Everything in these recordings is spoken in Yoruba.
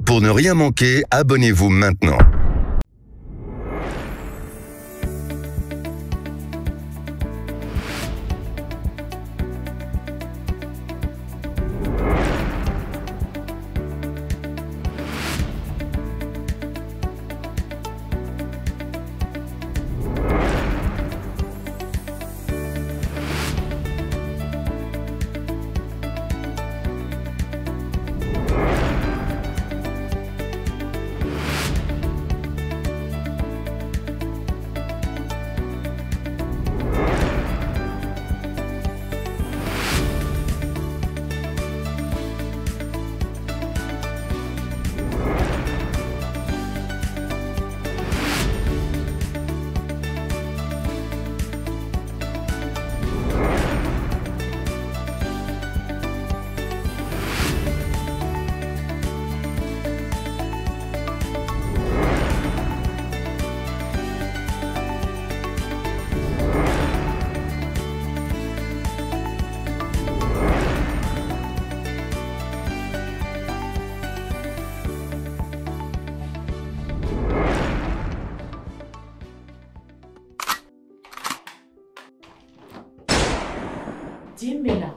Pour ne rien manquer, abonnez-vous maintenant. Dis-moi là.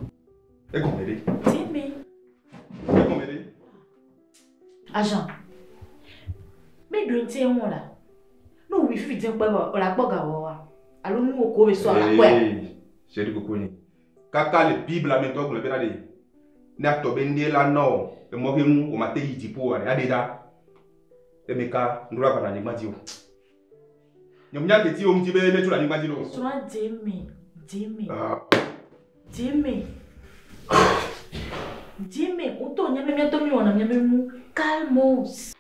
Et comment m'aider? Dis-moi. Et comment m'aider? Agent. Mais d'où tu es là? Nous, oui, il faut dire la pogawa. Alors nous, on va sur la poêle. J'ai dit que Kaka le Bible la méthode que le bénade. N'a pas bendé la non. Et moi que nous, on m'a dit pour aller à déjà. Et mes cas, nous l'avons pas dit. Nous m'y dit on me dit mais tu l'as dit non. Soit dis-moi. Dis-moi, on tourne bien bien tourne on a bien bien calmos.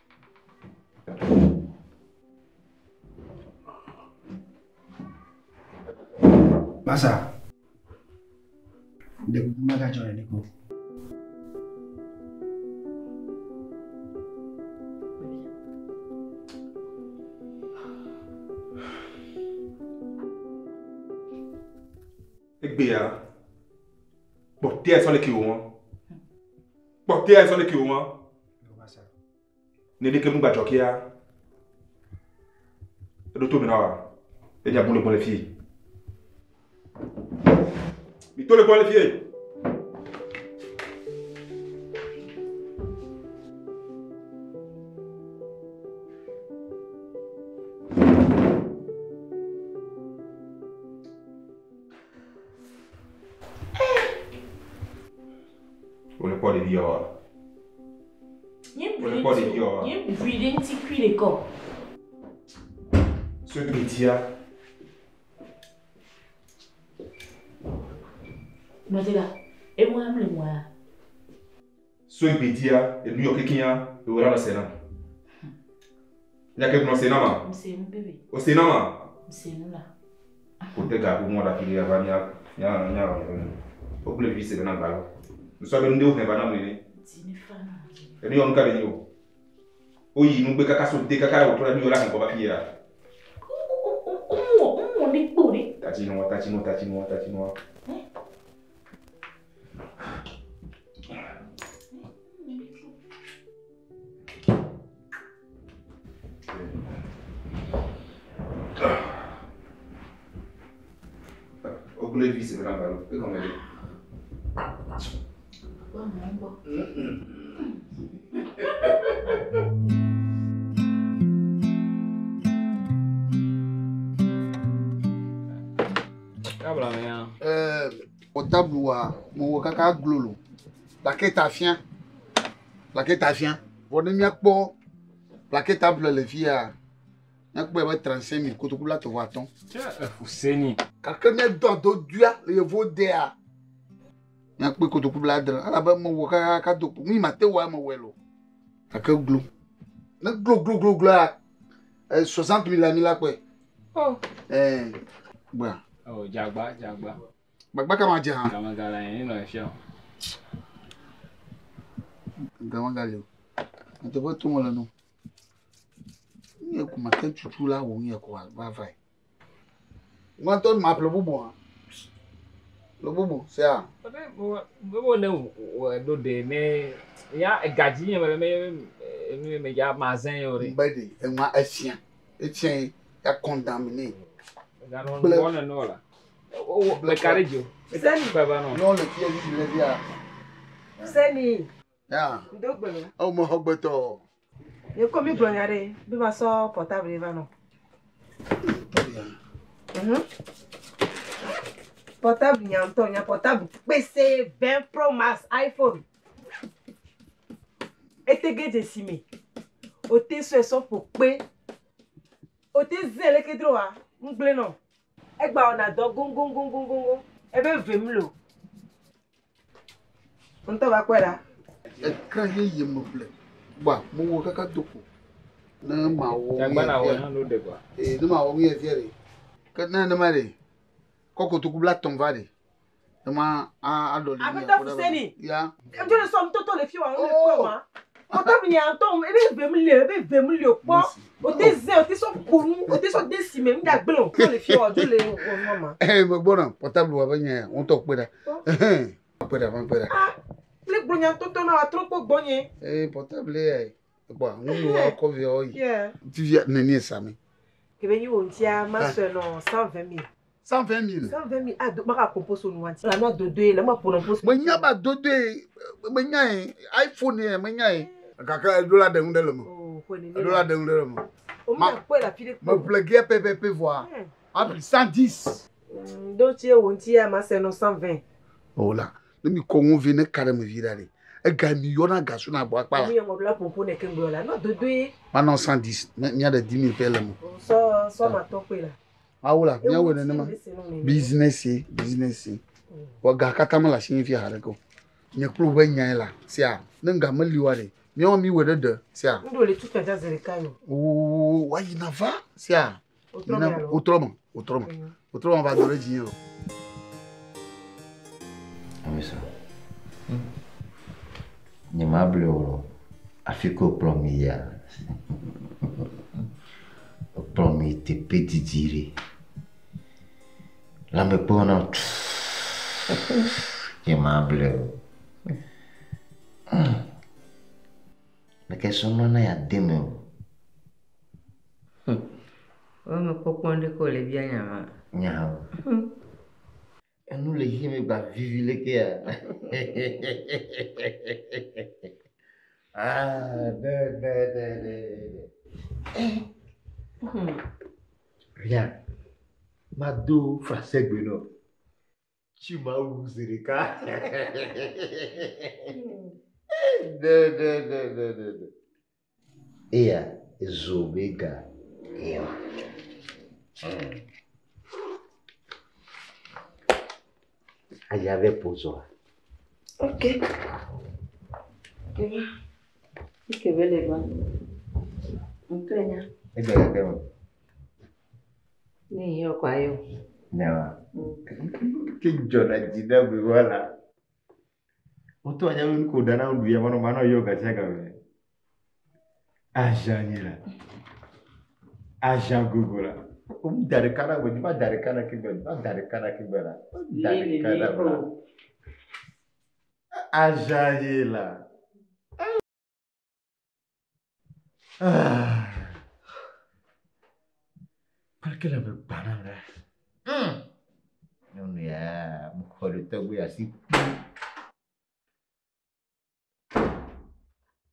Masa. De maga jone ni ko. Ekbeya. Porter sur le kiouan. Porter sur le kiouan. Ne dit que nous va jokia. Et d'autres menawa. Et il y a pour les filles. Mais tous les points les filles. On n'est pas des vieux. On n'est pas des vieux. Il y a une petite cuit les corps. Ce métier. Notez là. Et moi, je moi. Ce métier, et New York qui a, et voilà le Sénat. Il y a quelqu'un au Sénat. C'est mon bébé. Au Sénat. C'est nous là. Pour te garder, moi, la fille, il y a au plus vite, c'est dans le ballon. Nous sommes venus au Nevada. Et nous, on a venu. Oui, nous avons sauté caca autour de nous, là, on va finir. On est pourri. Tatino. Au plus vite, c'est dans le ballon. Et comment elle Au tableau, mon kaka glolo. La quête à fien. On est mis à quoi? La quête à bleu, les filles. Il y a 35 000. Quand tu as te voir ton. Fuseni. Quelqu'un est dans d'autres dieux, les veaux d'air. Il y a un peu de couple là-dedans. À la base, mon kaka do. Oui, ma te wa ma welo. Kaka glo. Na glo. 60 000 amis là quoi. Oh. Bon. Oh, jagba. Bagba kama dia. Kama gala yin no efia. Kama gale. On te voit tout le monde non. Il y a comme un chouchou là où il y a quoi, va. Moi toi m'appelle Bobo. Le Bobo, c'est ça. Bobo ne do de me ya gaji yin me nous mais ya mazin yori. Mbede, et moi essien. Et tiens, ya condamné. Garon bon no la. O le carejo. Seni Baba no. Non, le pied lui le via. Seni Ya. ndogbelo. Oh mo hogbeto. Ye komi glonyare bi ma so portable va no. Portable nyamto nya portable PC 20 Pro Max iPhone. Etege de sime. O te so pour pe. O te zele ke droa. Ngble no. Egba ona do gongongongongongo. Ebe vemlo. Onto ba kwela. Ekran ye mo ple. Ba, mo wo kaka doko. Na ma wo. Ya gba na wo na no de kwa. Na ma wo ye fiere. Ka na na mare. Koko to kubla ton vade. Na ma a do ni. Abeta fuseni. Ya. Je le somme toto le fiwa on le kwa ma. Portable nyanto ebe vemlo po. O te so konu, o te so desime mi da gbelon ko le fiwa je le o ma. Mo gbona portable wa banya on to peda. Peda. Le gbonyan toto na atropo gbonye. Portable ai. Ba, nnu wa ko vi o yi. Yeah. Tu viens neni sami. Kebe ni wontia ma so no 120,000. 120,000. 120,000 ah do maka composer no wanti. La no dodo le mo pono post. Mo nya ba dodo mo nya iPhone e mo nya kaka dola de ngudelo mo. Oh, ko ni. Dola de ngudelo mo. O ma ko la file Mo plugger PPP voir. Après 110. Do tie wontia ma so no 120. Oh là. Ne mi kongo vene kare me virale. E ga mi yona ga so na bo akpala. Mi yo la pompo ne kembo la no dodo e. Maintenant 110. Nya de 10,000 pele mo. So ma tope la. Ah oula, nya we ne ma. Business. Wa ga katama la shin fi hare ko. Nya klo we nya la. Sia. Nga ma liware. Mi o mi we de. Sia. Ndo le tout ka zere kayo. Oh, wa ina va. Sia. Autrement. Autrement va donner dinero. Amisa. Nyamable oro. Afiko promia. Promi te petitiri. La me pona. Nyamable. La que sono na ya deme. O me pokonde ko le bien nyama. Nyama. E nous le yeme ba vivi le ke ya. Ah, Regarde, Mado français Beno. Tu m'as ouvert Et ya, Zobega. Il y avait Pozo. Ok. Que belle va. Ntenya. Et bien, d'accord. Ni yo kwa yo. Non. Que John a dit là, mais voilà. On te voit une coup d'un an ou deux, mano yoga, c'est quand même. Agent là. Agent Google là. Dari kana, vous dites pas dari kana qui belle, pas dari kana qui belle. Dari kana là. Agent là. Perché la me banana? Non è un corretto qui así.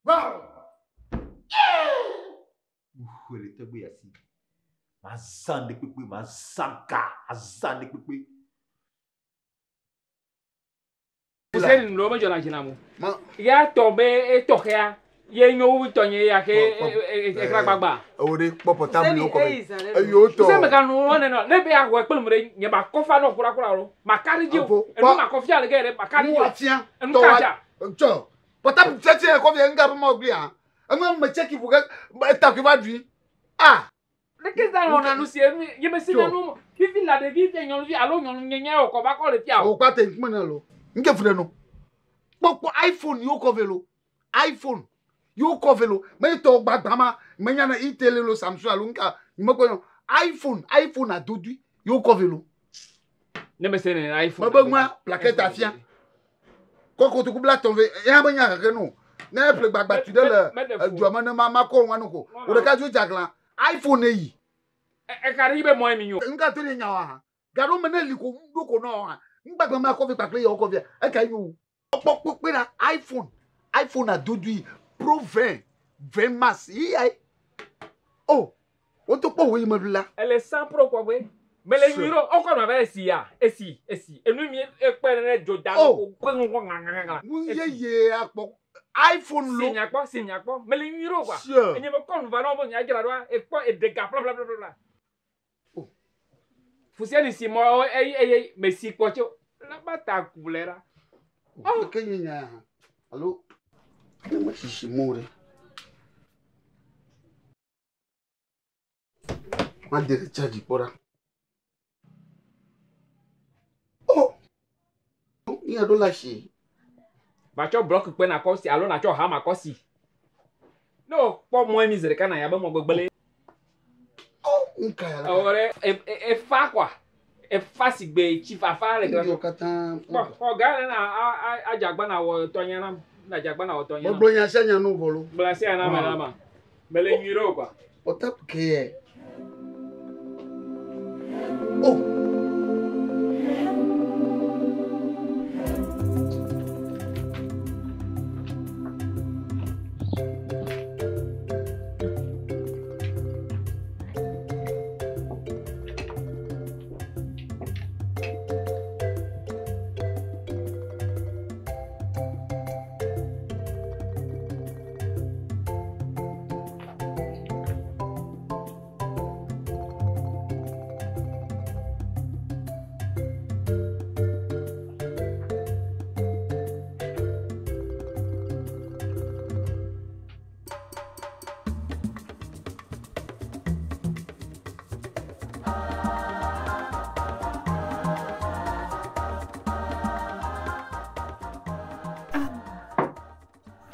Wow! Un corretto qui así. Mazande pipi, mazanka, azande pipi. Você não me joga na mão. Ma, Ya tombe e toquea. Ye nyo tonye ya ke e kragbagba. ore po portable ko be. Ayo to. Você me kan no no ne be agwa pele mure nye ba kofa no kura kura ro. Makari ji o. Enu ma kofi ale gere makari ji. Wa tia. Enu kaja. To. Portable tete ko be nga mo gbi an. Enu me check bu ga ta ki ba dui. Ah. Le que ça on a nous c'est ye me si nous vivi la de vivi nyon vi alo nyon nyenye o ko ba ko le pia O pa te nkme na lo. Nke fune no. Popo iPhone yo ko velo. iPhone yo ko velo. Me to gbagba ma me nya na itele lo Samsung alunka. Mo ko iPhone a dodu yo ko velo. ne me se ne iPhone. Mo ba nwa plaquette afia. Koko to kubla ton ve ya ba nya ka no. Ne ple gbagba tu de le duama ne mama ko wanu ko. O de ka ju jaglan. iPhone yi. E kari be mo mi yo. Nga to ni nyawa ha. Garo me na liko ndoko no ha. Ngbagba ma ko fi pakle yo ko fi. E ka yu. Pop pe na iPhone a dodu Pro 20 max. Yi ai. Oh. O to po we mabla. Elle est sans pro quoi we. Mais les numéros encore on avait esi ya. Esi. Et nous mi e pe na joda ko pe ngo nganga. Ye akpo. iPhone lo. Signa quoi. Mais les numéros quoi. Sure. Et me kon va non bon ya gira doa e quoi et dégâts bla bla bla bla. Oh. Fusiani ici moi mais si quoi tu la bata coulera. Oh, Kenya. Allô? Moi je suis mort. Ma de recharge pora. Oh. Il y a de la chi. Ba cho block pe na ko si alo na cho ha ma ko si. No, po mo misere kana ya ba mo gbegbele. Oh, nkaya la. Ore e fa quoi. E fa si gbe chi fa fa le gran. Yo katan. O ga na ajagba na wo tonya na jagba na wo tonya. Mo blonya senya no bolo. Blasi ana ma na ma. Mele nyiro quoi. O tap ke. Oh.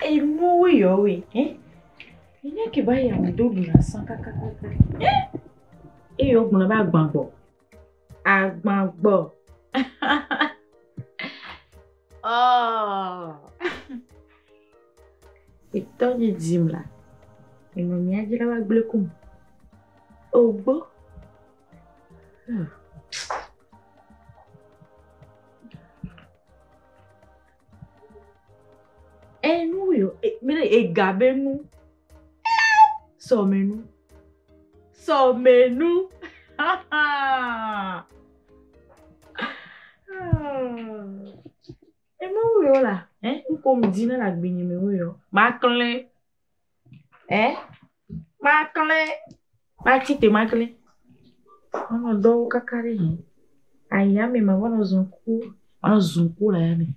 Et moi, oui, hein? Il y a qui va y avoir deux boules sans caca. Et yo, on va agbanbo. Agbanbo. Oh. Et toi, tu dis là. Et mon mien dit là, va comme. Oh, bon. Nous, mais gabe nous. Somme-nous. Somme-nous. Et moi, là, hein, comme dit dans la gbini, mais ma clé. Hein? Ma clé. Ma petite ma clé. On a deux kakari. Aïe, mais ma voix dans un coup. On a zunku là, mais.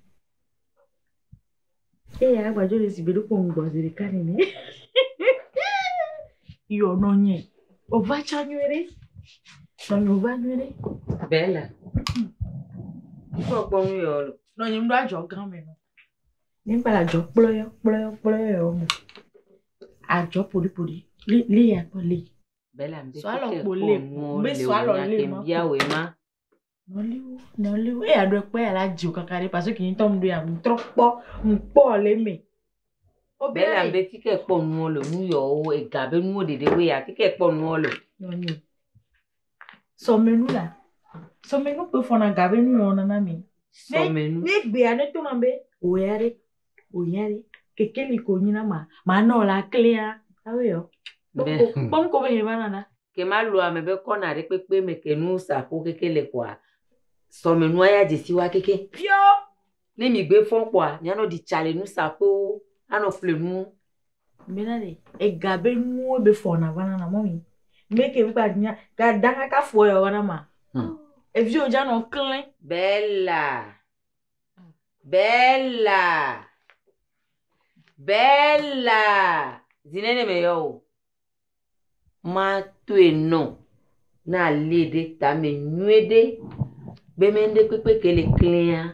Eh, ya gbajo le si bedo ko ngozire kanini. Yo nonye. Ova chanywere. Nonye ova nywere. Bella. Ko gbon yo. Nonye ndo ajo gan me no. Nimba la jo ployo mo. Ajo podi. Li ya ko li. Bella mbe. So alo po le. Mbe so alo le ma. Bia we ma. Non li. E ado pe ala ji o kakare parce que ntom do ya trop mpo le me. Bella mbe tike po nu lo nu yo e gabe nu dede we ya tike po nu lo. Non. Somme-nous là. Somme-nous peut faire un gabe nu on na mi. Somme-nous. Ni gbe ane to mambe. Oyare. Keke li ko nyina ma no la clé a. Awe yo. Bom ko be banana. Ke ma lo ame be kona re pepe me ke nu sa ko keke le kwa. Somme-nous aya jesi wa keke. Pio. Ne mi gbe fon kwa, nyano di chale nu sa ko ano fle nu. Menade, e gabe nu be fona banana mami. Meke mpa nya ga danga ka fo yo wana ma. E vi o ja no clean. Bella. Zinene me yo. Ma tue no. Na lede ta me nwede. Be mende pepe ke le clean.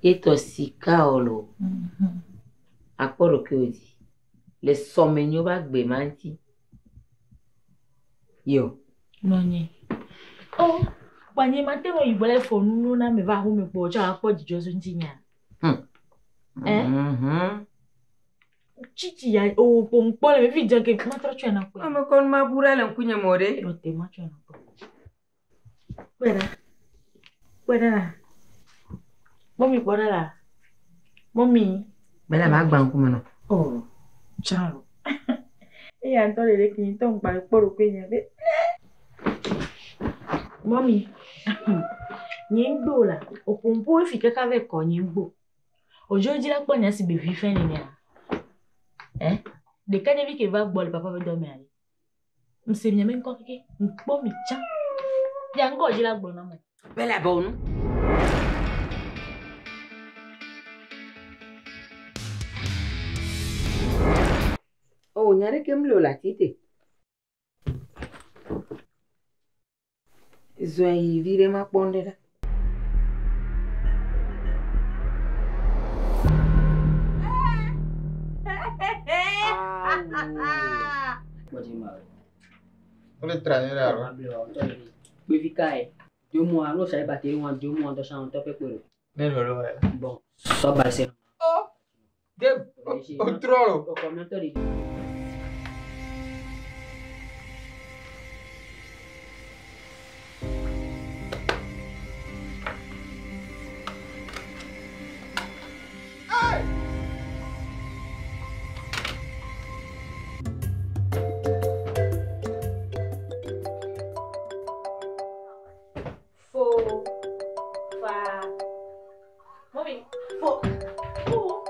Eto sika olo. Akporo ke odi. Le somenyo ba gbe manti. Yo. Nonye. Oh, banye matero ibole fonu na me va hu me po ja akpo jijo so ntinya. Chichi ya o pompole me vi jange matra chena ko. Ama kon ma burala kunya more. Yo te ma chena ko. Pueda. Mommy pueda. Mommy. Bela ma gba nku no. Oh. Ciao. E Antole le kin ton pa poro pe nya be. Mommy. Nyingbo la. O pompo e fika ka ve ko nyingbo. Ojo di la po nya si be vi fen ni a. De kanya vi ke va bol papa ve dormir ali. Mse mi men ko ke. Mpo mi cha. Ya ngo di la gbo na mo. Bela bonu. Oh, nyare kemlo la tite. Zoi vire ma pondera. Olha trazer ela. Poi ficar 2 mois, non sai battere 2 mois da sound top quello. Nelo è. Bon, so Barcelona. Oh, de o trolo. O commentatori. Mommy, 4.